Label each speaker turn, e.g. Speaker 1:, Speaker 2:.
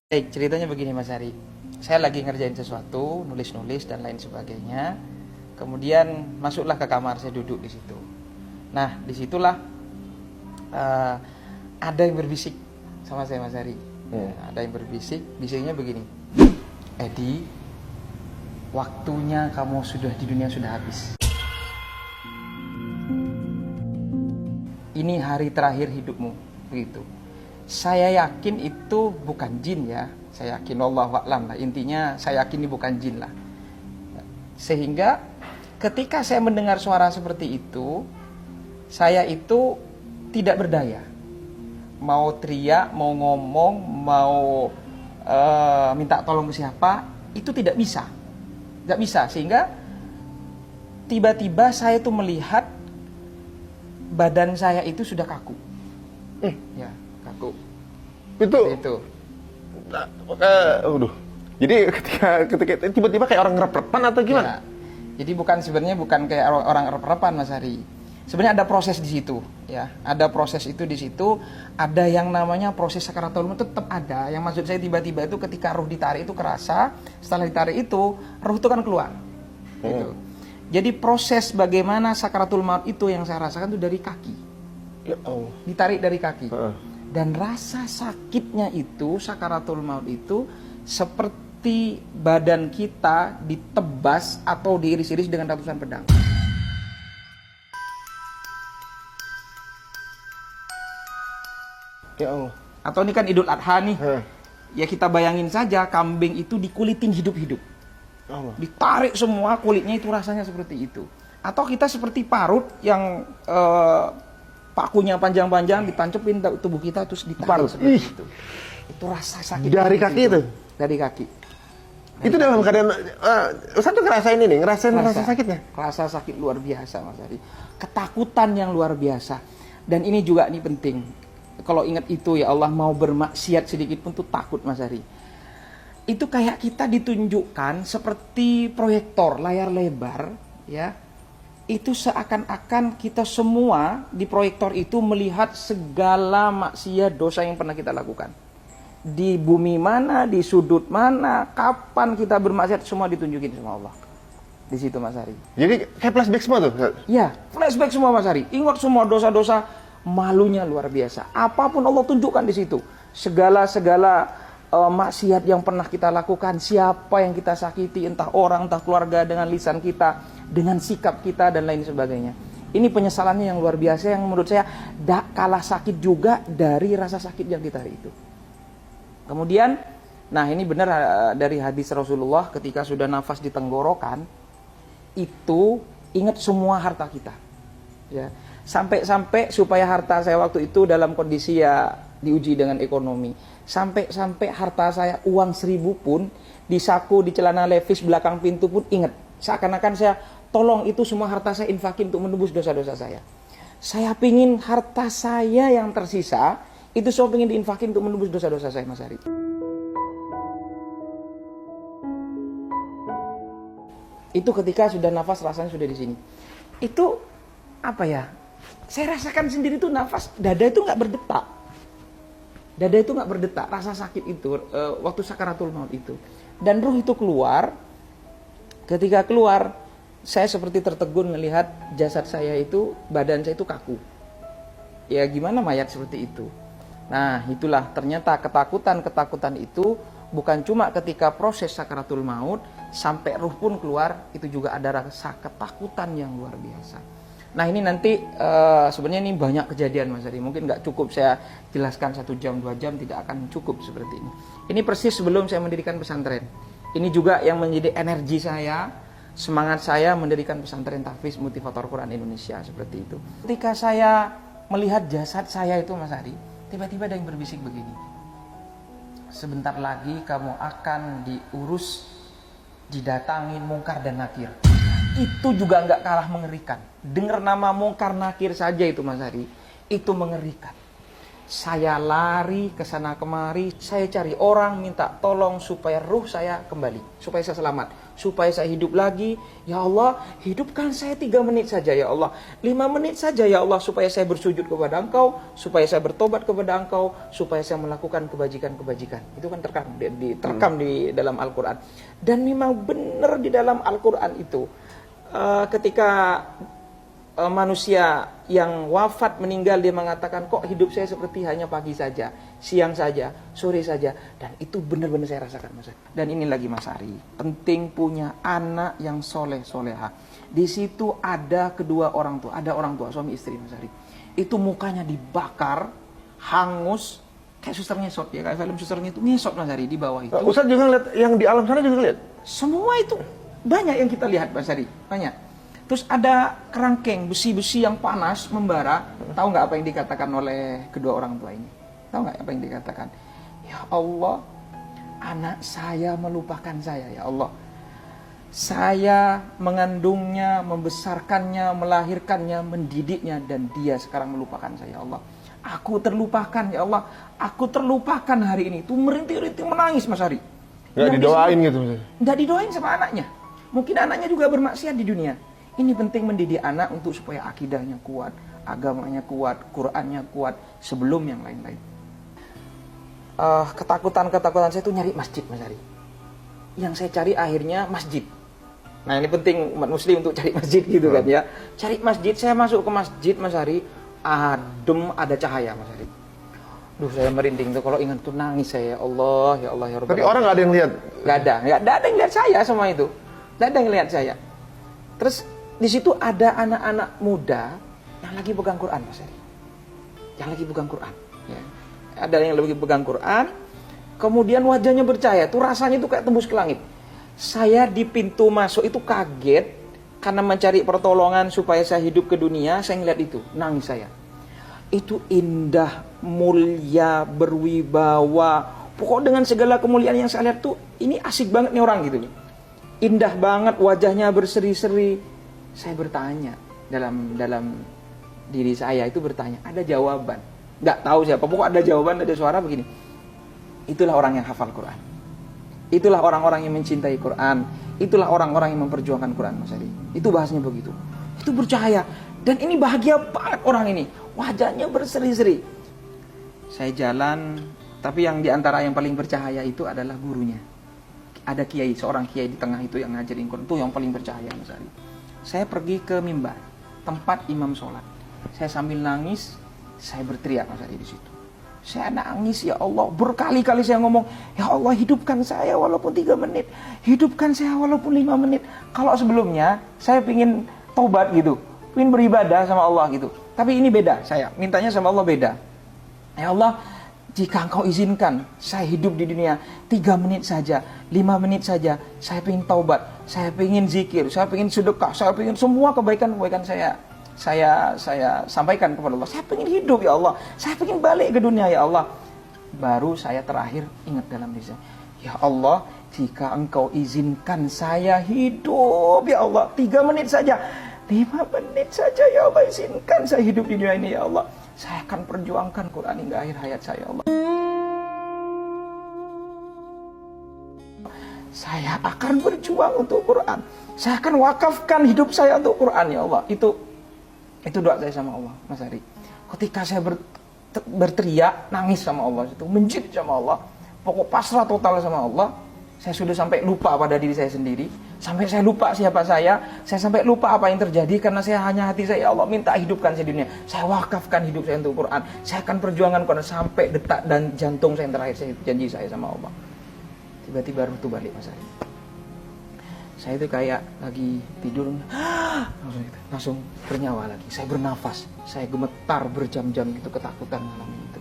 Speaker 1: Baik, ceritanya begini Mas Ari. Saya lagi ngerjain sesuatu, nulis-nulis dan lain sebagainya. Kemudian masuklah ke kamar, saya duduk di situ. Nah, disitulah eh, ada yang berbisik sama saya Mas Ari. Ada yang berbisik, bisiknya begini. Edi, waktunya kamu sudah di dunia sudah habis. Ini hari terakhir hidupmu, begitu. Saya yakin itu bukan jin ya. Saya yakin wallahu a'lam lah. Intinya saya yakin ini bukan jin lah. Sehingga ketika saya mendengar suara seperti itu, saya itu tidak berdaya. Mau teriak, mau ngomong, mau minta tolong ke siapa, itu tidak bisa. Tidak bisa. Sehingga tiba-tiba saya tuh melihat badan saya itu sudah kaku. Ya, kaku. Itu.
Speaker 2: Waduh. Jadi ketika tiba-tiba kayak orang ngerep-repan atau gimana?
Speaker 1: Ya. Jadi sebenarnya bukan kayak orang rep-repan Mas Hari. Sebenarnya ada proses di situ, ya. Ada proses itu di situ. Ada yang namanya proses sakaratul maut tetap ada. Yang maksud saya tiba-tiba itu ketika ruh ditarik itu kerasa. Setelah ditarik itu, ruh itu kan keluar. Gitu. Jadi proses bagaimana sakaratul maut itu yang saya rasakan itu dari kaki.
Speaker 2: Ya Allah.
Speaker 1: Ditarik dari kaki. Dan rasa sakitnya itu, sakaratul maut itu seperti badan kita ditebas atau diiris-iris dengan ratusan pedang.
Speaker 2: Ya Allah.
Speaker 1: Atau ini kan Idul Adha nih. Ya kita bayangin saja kambing itu dikulitin hidup-hidup.
Speaker 2: Allah.
Speaker 1: Ditarik semua kulitnya itu rasanya seperti itu. Atau kita seperti parut yang pakunya panjang-panjang ditancepin tubuh kita terus ditarik seperti itu. Itu rasa sakit
Speaker 2: dari kaki itu.
Speaker 1: Dari kaki.
Speaker 2: Itu dalam keadaan Ustaz tuh ngerasain ini, ngerasain rasa sakitnya.
Speaker 1: Rasa sakit luar biasa Mas Ari. Ketakutan yang luar biasa. Dan ini juga ini penting. Kalau ingat itu ya Allah, mau bermaksiat sedikit pun tuh takut Mas Ari. Itu kayak kita ditunjukkan seperti proyektor layar lebar ya. Itu seakan-akan kita semua di proyektor itu melihat segala maksiat dosa yang pernah kita lakukan. Di bumi mana, di sudut mana, kapan kita bermaksiat, semua ditunjukin sama Allah. Di situ Mas Ari.
Speaker 2: Jadi kayak flashback semua tuh.
Speaker 1: Ya, flashback semua Mas Ari. Ingat semua dosa-dosa, malunya luar biasa. Apapun Allah tunjukkan di situ. Segala maksiat yang pernah kita lakukan, siapa yang kita sakiti, entah orang, entah keluarga, dengan lisan kita, dengan sikap kita dan lain sebagainya. Ini penyesalannya yang luar biasa yang menurut saya tak kalah sakit juga dari rasa sakit yang kita hari itu. Kemudian, nah ini benar dari hadis Rasulullah ketika sudah nafas di tenggorokan, itu ingat semua harta kita. Ya. Sampai supaya harta saya waktu itu dalam kondisi ya diuji dengan ekonomi. Sampai harta saya uang 1.000 pun di saku, di celana levis belakang pintu pun ingat. Seakan-akan saya tolong itu semua harta saya infakin untuk menebus dosa-dosa saya. Saya pingin harta saya yang tersisa itu saya pingin diinfakin untuk menebus dosa-dosa saya Mas Ari. Itu ketika sudah nafas rasanya sudah di sini. Itu apa ya? Saya rasakan sendiri tuh nafas dada itu nggak berdetak. Dada itu nggak berdetak, rasa sakit itu waktu sakaratul maut itu. Dan ruh itu keluar. Ketika keluar, saya seperti tertegun melihat jasad saya itu, badan saya itu kaku. Ya gimana mayat seperti itu? Nah itulah ternyata ketakutan itu bukan cuma ketika proses sakaratul maut, sampai ruh pun keluar, itu juga ada rasa ketakutan yang luar biasa. Nah ini nanti sebenarnya ini banyak kejadian Mas Ari. Mungkin nggak cukup saya jelaskan 1 jam 2 jam, tidak akan cukup seperti ini. Ini persis sebelum saya mendirikan pesantren. Ini juga yang menjadi energi saya, semangat saya mendirikan pesantren Tahfiz Motivator Quran Indonesia seperti itu. Ketika saya melihat jasad saya itu Mas Ari, tiba-tiba ada yang berbisik begini. Sebentar lagi kamu akan diurus, didatangin mungkar dan nakir. Itu juga nggak kalah mengerikan. Dengar nama mungkar nakir saja itu Mas Ari, itu mengerikan. Saya lari ke sana kemari, saya cari orang minta tolong supaya ruh saya kembali, supaya saya selamat, supaya saya hidup lagi. Ya Allah, hidupkan saya 3 menit saja ya Allah, 5 menit saja ya Allah, supaya saya bersujud kepada Engkau, supaya saya bertobat kepada Engkau, supaya saya melakukan kebajikan-kebajikan. Itu kan terekam di dalam Al-Quran. Dan memang benar di dalam Al-Quran itu, ketika manusia yang wafat meninggal, dia mengatakan, kok hidup saya seperti hanya pagi saja, siang saja, sore saja. Dan itu benar-benar saya rasakan, Mas Ari. Dan ini lagi Mas Ari, penting punya anak yang soleh-soleha. Di situ ada kedua orang tua, ada orang tua, suami istri, Mas Ari. Itu mukanya dibakar, hangus, kayak suster ngesot ya, kayak film suster itu ngesot, Mas Ari, di bawah itu.
Speaker 2: Ustaz juga ngeliat yang di alam sana juga lihat.
Speaker 1: Semua itu banyak yang kita lihat, Mas Ari, banyak. Terus ada kerangkeng, besi-besi yang panas, membara. Tahu nggak apa yang dikatakan oleh kedua orang tua ini? Tahu nggak apa yang dikatakan? Ya Allah, anak saya melupakan saya, ya Allah. Saya mengandungnya, membesarkannya, melahirkannya, mendidiknya, dan dia sekarang melupakan saya, ya Allah. Aku terlupakan, ya Allah. Aku terlupakan hari ini. Itu merintih-rintih menangis, Mas Ari.
Speaker 2: Nggak didoain gitu, Mas.
Speaker 1: Nggak didoain sama anaknya. Mungkin anaknya juga bermaksiat di dunia. Ini penting mendidik anak untuk supaya akidahnya kuat, agamanya kuat, Qur'annya kuat sebelum yang lain-lain. Ketakutan saya itu nyari masjid, Mas Ari. Yang saya cari akhirnya masjid. Nah ini penting umat muslim untuk cari masjid gitu kan ya. Cari masjid, saya masuk ke masjid, Mas Ari, adem, ada cahaya, Mas Ari. Duh, saya merinding tuh kalau ingat tuh, nangis saya, ya Allah, ya Allah, ya Rabbal.
Speaker 2: Tapi orang nggak ada yang lihat.
Speaker 1: Nggak ada yang lihat saya sama itu. Nggak ada yang lihat saya. Terus di situ ada anak-anak muda yang lagi pegang Quran, Mas Ari. Yang lagi pegang Quran. Ya. Ada yang lagi pegang Quran, kemudian wajahnya bercahaya. Tuh rasanya itu kayak tembus ke langit. Saya di pintu masuk itu kaget karena mencari pertolongan supaya saya hidup ke dunia. Saya ngeliat itu, nangis saya. Itu indah, mulia, berwibawa. Pokoknya dengan segala kemuliaan yang saya lihat tuh, ini asik banget nih orang gitu. Indah banget, wajahnya berseri-seri. Saya bertanya dalam diri saya itu bertanya, ada jawaban. Nggak tahu siapa, pokoknya ada jawaban, ada suara begini. Itulah orang yang hafal Quran. Itulah orang-orang yang mencintai Quran. Itulah orang-orang yang memperjuangkan Quran, Mas Ari. Itu bahasanya begitu. Itu bercahaya. Dan ini bahagia banget orang ini. Wajahnya berseri-seri. Saya jalan, tapi yang diantara yang paling bercahaya itu adalah gurunya. Ada kiai, seorang kiai di tengah itu yang ngajarin Quran. Itu yang paling bercahaya, Mas Ari. Saya pergi ke mimbar, tempat imam sholat. Saya sambil nangis, saya berteriak, Mas Ari, di situ. Saya nangis, ya Allah, berkali-kali saya ngomong, ya Allah, hidupkan saya walaupun 3 menit, hidupkan saya walaupun 5 menit. Kalau sebelumnya saya pingin taubat gitu, pingin beribadah sama Allah gitu. Tapi ini beda, saya mintanya sama Allah beda. Ya Allah, jika Engkau izinkan saya hidup di dunia 3 menit saja, 5 menit saja, saya ingin taubat, saya ingin zikir, saya ingin sedekah, saya ingin semua kebaikan-kebaikan saya sampaikan kepada Allah. Saya ingin hidup, ya Allah. Saya ingin balik ke dunia, ya Allah. Baru saya terakhir ingat dalam diri saya, ya Allah, jika Engkau izinkan saya hidup, ya Allah, 3 menit saja, 5 menit saja, ya Allah, izinkan saya hidup di dunia ini, ya Allah. Saya akan perjuangkan Quran hingga akhir hayat saya, ya Allah. Saya akan berjuang untuk Quran. Saya akan wakafkan hidup saya untuk Quran, ya Allah. Itu doa saya sama Allah, Mas Ari. Ketika saya berteriak, nangis sama Allah, itu menjid sama Allah, pokok pasrah total sama Allah. Saya sudah sampai lupa pada diri saya sendiri, sampai saya lupa siapa saya sampai lupa apa yang terjadi karena saya hanya hati saya, ya Allah, minta hidupkan saya di dunia. Saya wakafkan hidup saya untuk Quran. Saya akan perjuangkan Quran sampai detak dan jantung saya yang terakhir, saya janji saya sama Allah. Tiba-tiba ruh itu balik, Mas Ari. Saya itu kayak lagi tidur, langsung bernyawa lagi. Saya bernafas, saya gemetar berjam-jam gitu, ketakutan malam itu.